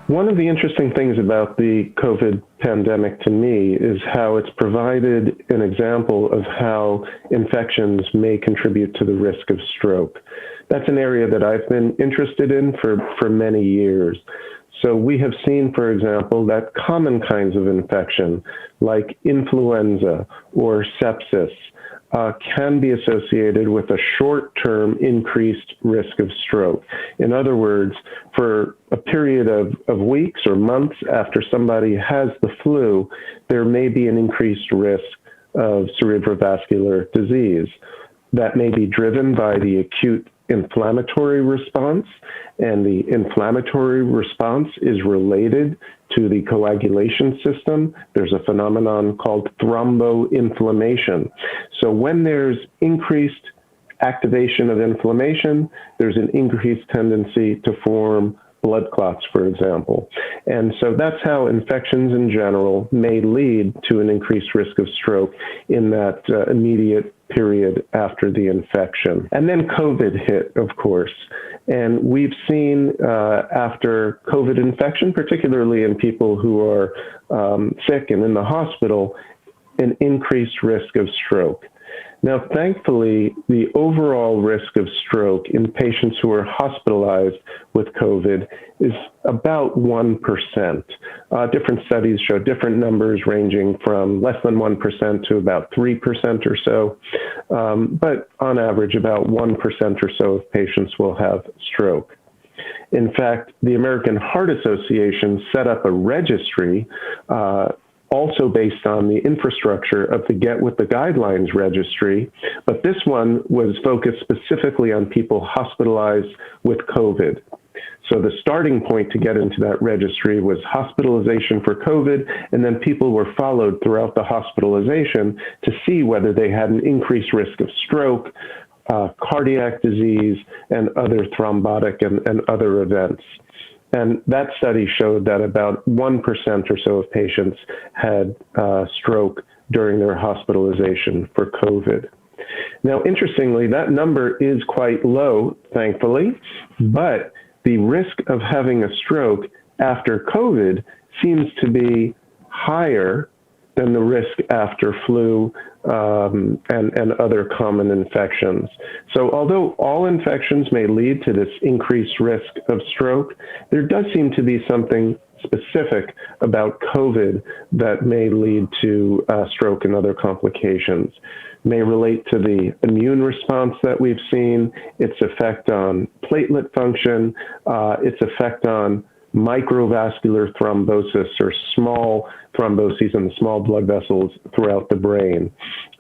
One of the interesting things about the COVID pandemic to me is how it's provided an example of how infections may contribute to the risk of stroke. That's an area that I've been interested in for many years. So we have seen, for example, that common kinds of infection, like influenza or sepsis, can be associated with a short-term increased risk of stroke. In other words, for a period of weeks or months after somebody has the flu, there may be an increased risk of cerebrovascular disease. That may be driven by the acute inflammatory response, and the inflammatory response is related to the coagulation system. There's a phenomenon called thromboinflammation. So when there's increased activation of inflammation, there's an increased tendency to form blood clots, for example. And so that's how infections in general may lead to an increased risk of stroke in that immediate period after the infection. And then COVID hit, of course. And we've seen after COVID infection, particularly in people who are sick and in the hospital, an increased risk of stroke. Now, thankfully, the overall risk of stroke in patients who are hospitalized with COVID is about 1%. Different studies show different numbers ranging from less than 1% to about 3% or so. But on average, about 1% or so of patients will have stroke. In fact, the American Heart Association set up a registry also based on the infrastructure of the Get With the Guidelines registry, but this one was focused specifically on people hospitalized with COVID. So the starting point to get into that registry was hospitalization for COVID, and then people were followed throughout the hospitalization to see whether they had an increased risk of stroke, cardiac disease, and other thrombotic and other events. And that study showed that about 1% or so of patients had stroke during their hospitalization for COVID. Now, interestingly, that number is quite low, thankfully, but the risk of having a stroke after COVID seems to be higher than the risk after flu and other common infections. So although all infections may lead to this increased risk of stroke, there does seem to be something specific about COVID that may lead to stroke and other complications. It may relate to the immune response that we've seen, its effect on platelet function, its effect on microvascular thrombosis, or small thromboses in the small blood vessels throughout the brain.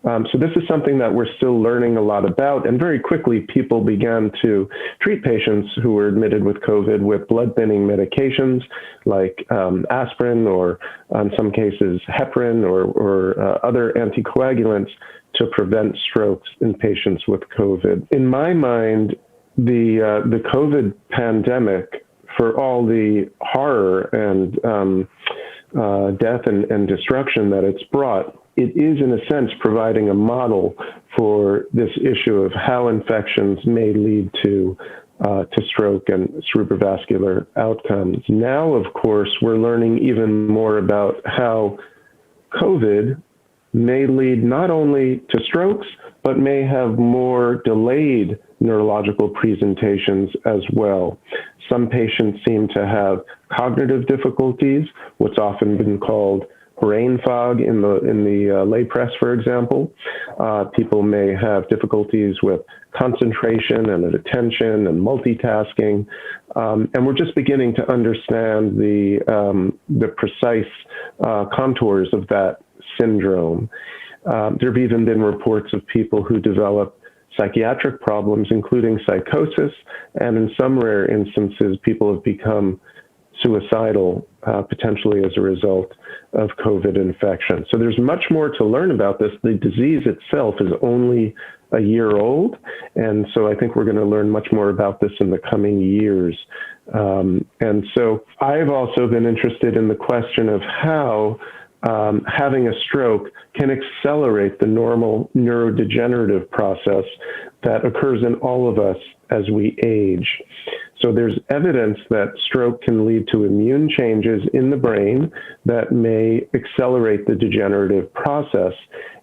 So this is something that we're still learning a lot about, and very quickly people began to treat patients who were admitted with COVID with blood-thinning medications like aspirin, or in some cases heparin, or other anticoagulants to prevent strokes in patients with COVID. In my mind, the COVID pandemic, for all the horror and death and destruction that it's brought, it is in a sense providing a model for this issue of how infections may lead to stroke and cerebrovascular outcomes. Now, of course, we're learning even more about how COVID may lead not only to strokes, but may have more delayed neurological presentations as well. Some patients seem to have cognitive difficulties, what's often been called brain fog in the lay press, for example. People may have difficulties with concentration and attention and multitasking, and we're just beginning to understand the precise contours of that syndrome. There have even been reports of people who develop psychiatric problems, including psychosis, and in some rare instances, people have become suicidal, potentially as a result of COVID infection. So there's much more to learn about this. The disease itself is only a year old, and so I think we're going to learn much more about this in the coming years. And so I've also been interested in the question of how having a stroke can accelerate the normal neurodegenerative process that occurs in all of us as we age. So there's evidence that stroke can lead to immune changes in the brain that may accelerate the degenerative process.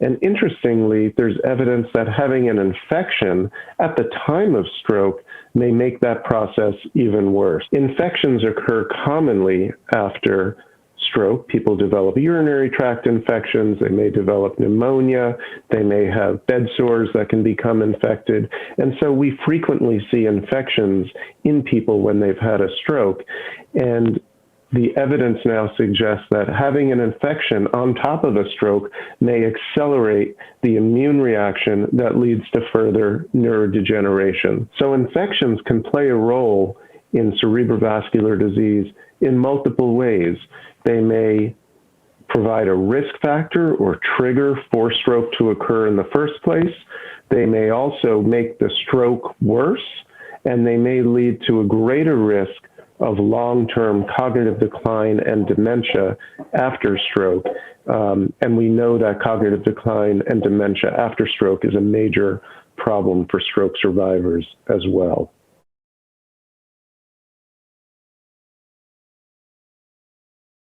And interestingly, there's evidence that having an infection at the time of stroke may make that process even worse. Infections occur commonly after stroke. People develop urinary tract infections, they may develop pneumonia, they may have bed sores that can become infected. And so we frequently see infections in people when they've had a stroke. And the evidence now suggests that having an infection on top of a stroke may accelerate the immune reaction that leads to further neurodegeneration. So infections can play a role in cerebrovascular disease in multiple ways. They may provide a risk factor or trigger for stroke to occur in the first place. They may also make the stroke worse, and they may lead to a greater risk of long-term cognitive decline and dementia after stroke. And we know that cognitive decline and dementia after stroke is a major problem for stroke survivors as well.